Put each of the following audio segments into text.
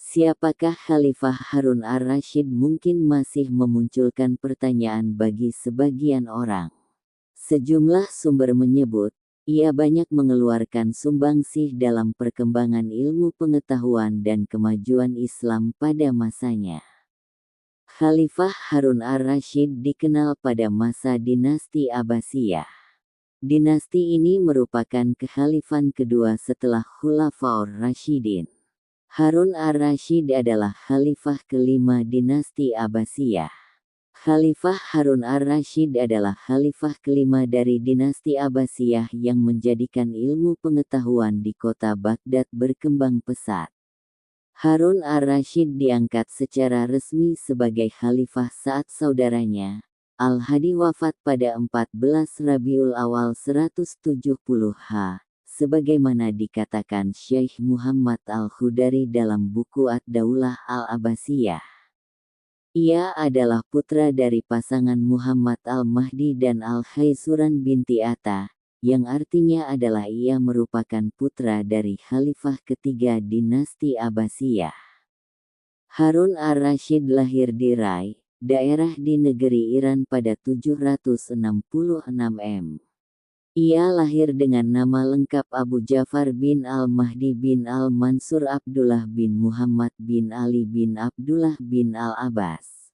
Siapakah Khalifah Harun ar-Rasyid mungkin masih memunculkan pertanyaan bagi sebagian orang. Sejumlah sumber menyebut, ia banyak mengeluarkan sumbangsih dalam perkembangan ilmu pengetahuan dan kemajuan Islam pada masanya. Khalifah Harun ar-Rasyid dikenal pada masa dinasti Abbasiyah. Dinasti ini merupakan kekhalifan kedua setelah Khulafaur Rasyidin. Harun ar-Rasyid adalah khalifah kelima dinasti Abbasiyah. Khalifah Harun ar-Rasyid adalah khalifah kelima dari dinasti Abbasiyah yang menjadikan ilmu pengetahuan di kota Baghdad berkembang pesat. Harun ar-Rasyid diangkat secara resmi sebagai khalifah saat saudaranya, Al-Hadi wafat pada 14 Rabiul Awal 170 sebagaimana dikatakan Syekh Muhammad Al-Khudari dalam buku Ad-Daulah Al-Abbasiyah. Ia adalah putra dari pasangan Muhammad Al-Mahdi dan Al-Khaisuran binti Atta, yang artinya adalah ia merupakan putra dari khalifah ketiga dinasti Abbasiyah. Harun ar-Rasyid lahir di Rai, daerah di negeri Iran pada 766 M. Ia lahir dengan nama lengkap Abu Ja'far bin Al-Mahdi bin Al-Mansur Abdullah bin Muhammad bin Ali bin Abdullah bin Al-Abbas.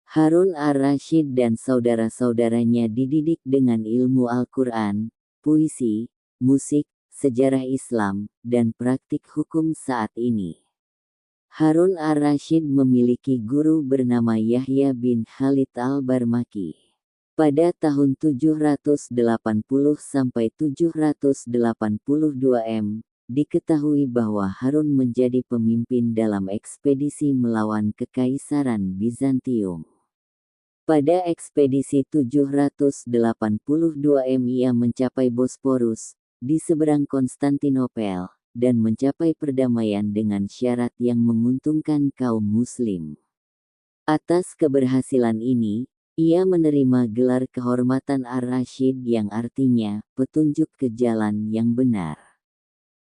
Harun ar-Rasyid dan saudara-saudaranya dididik dengan ilmu Al-Quran, puisi, musik, sejarah Islam, dan praktik hukum saat ini. Harun ar-Rasyid memiliki guru bernama Yahya bin Khalid al-Barmaki. Pada tahun 780–782 M, diketahui bahwa Harun menjadi pemimpin dalam ekspedisi melawan Kekaisaran Bizantium. Pada ekspedisi 782 M ia mencapai Bosporus, di seberang Konstantinopel, dan mencapai perdamaian dengan syarat yang menguntungkan kaum muslim. Atas keberhasilan ini, ia menerima gelar kehormatan ar-Rasyid yang artinya, petunjuk ke jalan yang benar.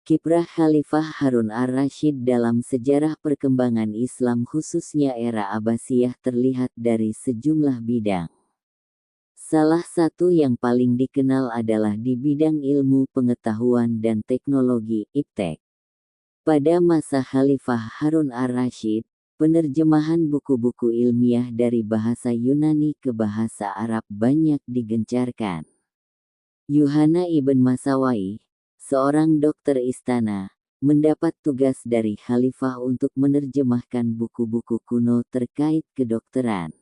Kiprah Khalifah Harun ar-Rasyid dalam sejarah perkembangan Islam khususnya era Abbasiyah terlihat dari sejumlah bidang. Salah satu yang paling dikenal adalah di bidang ilmu pengetahuan dan teknologi, iptek. Pada masa Khalifah Harun ar-Rasyid, penerjemahan buku-buku ilmiah dari bahasa Yunani ke bahasa Arab banyak digencarkan. Yuhana ibn Masawai, seorang dokter istana, mendapat tugas dari khalifah untuk menerjemahkan buku-buku kuno terkait kedokteran.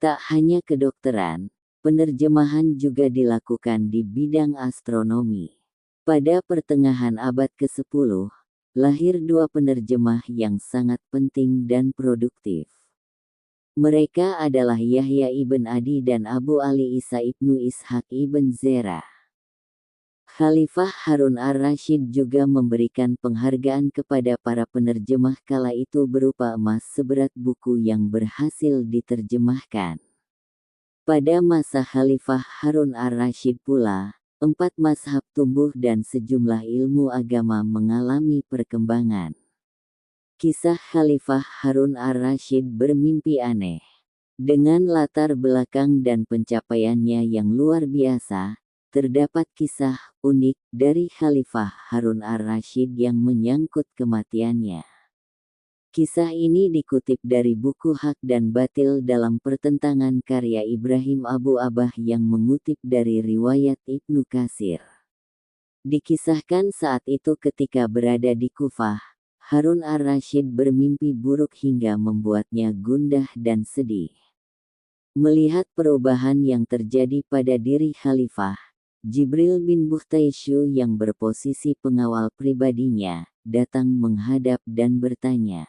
Tak hanya kedokteran, penerjemahan juga dilakukan di bidang astronomi. Pada pertengahan abad ke-10, lahir dua penerjemah yang sangat penting dan produktif. Mereka adalah Yahya ibn Adi dan Abu Ali Isa ibnu Ishaq ibn Zera. Khalifah Harun ar-Rasyid juga memberikan penghargaan kepada para penerjemah kala itu berupa emas seberat buku yang berhasil diterjemahkan. Pada masa Khalifah Harun ar-Rasyid pula, 4 mazhab tumbuh dan sejumlah ilmu agama mengalami perkembangan. Kisah Khalifah Harun ar-Rasyid bermimpi aneh. Dengan latar belakang dan pencapaiannya yang luar biasa, terdapat kisah unik dari Khalifah Harun ar-Rasyid yang menyangkut kematiannya. Kisah ini dikutip dari buku Hak dan Batil dalam Pertentangan karya Ibrahim Abu Abah yang mengutip dari riwayat Ibnu Katsir. Dikisahkan saat itu ketika berada di Kufah, Harun ar-Rasyid bermimpi buruk hingga membuatnya gundah dan sedih. Melihat perubahan yang terjadi pada diri Khalifah, Jibril bin Buhtaisyu yang berposisi pengawal pribadinya, datang menghadap dan bertanya,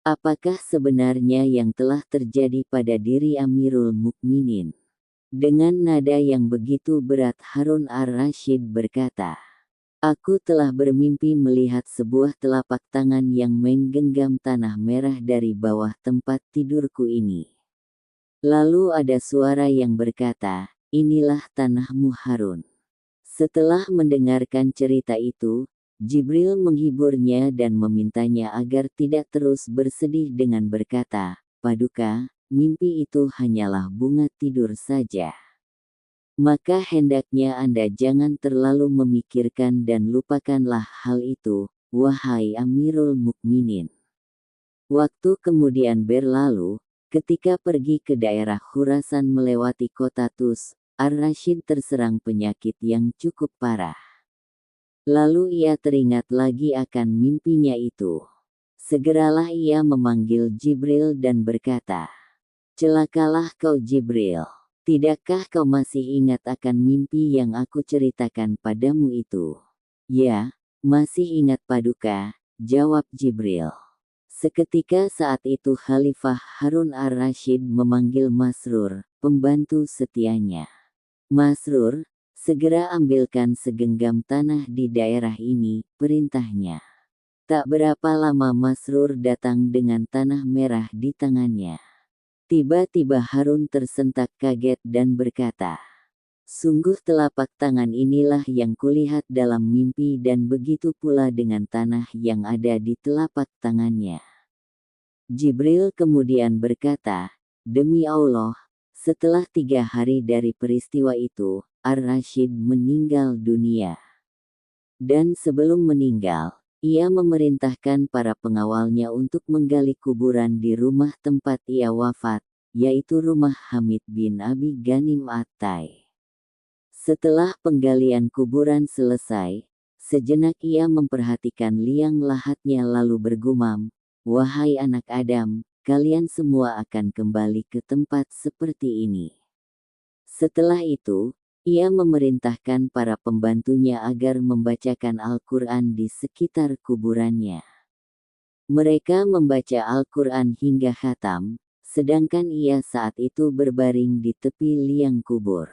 apakah sebenarnya yang telah terjadi pada diri Amirul Mukminin? Dengan nada yang begitu berat Harun ar-Rasyid berkata, aku telah bermimpi melihat sebuah telapak tangan yang menggenggam tanah merah dari bawah tempat tidurku ini. Lalu ada suara yang berkata, inilah tanahmu Harun. Setelah mendengarkan cerita itu, Jibril menghiburnya dan memintanya agar tidak terus bersedih dengan berkata, "Paduka, mimpi itu hanyalah bunga tidur saja. Maka hendaknya Anda jangan terlalu memikirkan dan lupakanlah hal itu, wahai Amirul Mukminin." Waktu kemudian berlalu, ketika pergi ke daerah Khurasan melewati kota Tus, Ar-Rasyid terserang penyakit yang cukup parah. Lalu ia teringat lagi akan mimpinya itu. Segeralah ia memanggil Jibril dan berkata, "Celakalah kau Jibril. Tidakkah kau masih ingat akan mimpi yang aku ceritakan padamu itu?" "Ya, masih ingat Paduka," jawab Jibril. Seketika saat itu Khalifah Harun ar-Rasyid memanggil Masrur, pembantu setianya. "Masrur, segera ambilkan segenggam tanah di daerah ini," perintahnya. Tak berapa lama Masrur datang dengan tanah merah di tangannya. Tiba-tiba Harun tersentak kaget dan berkata, "Sungguh telapak tangan inilah yang kulihat dalam mimpi dan begitu pula dengan tanah yang ada di telapak tangannya." Jibril kemudian berkata, "Demi Allah, setelah 3 hari dari peristiwa itu, Ar-Rasyid meninggal dunia. Dan sebelum meninggal, ia memerintahkan para pengawalnya untuk menggali kuburan di rumah tempat ia wafat, yaitu rumah Hamid bin Abi Ghanim At-Tai. Setelah penggalian kuburan selesai, sejenak ia memperhatikan liang lahatnya lalu bergumam, 'Wahai anak Adam, kalian semua akan kembali ke tempat seperti ini.' Setelah itu, ia memerintahkan para pembantunya agar membacakan Al-Quran di sekitar kuburannya. Mereka membaca Al-Quran hingga khatam, sedangkan ia saat itu berbaring di tepi liang kubur.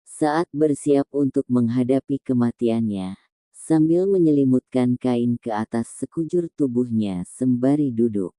Saat bersiap untuk menghadapi kematiannya, sambil menyelimutkan kain ke atas sekujur tubuhnya sembari duduk,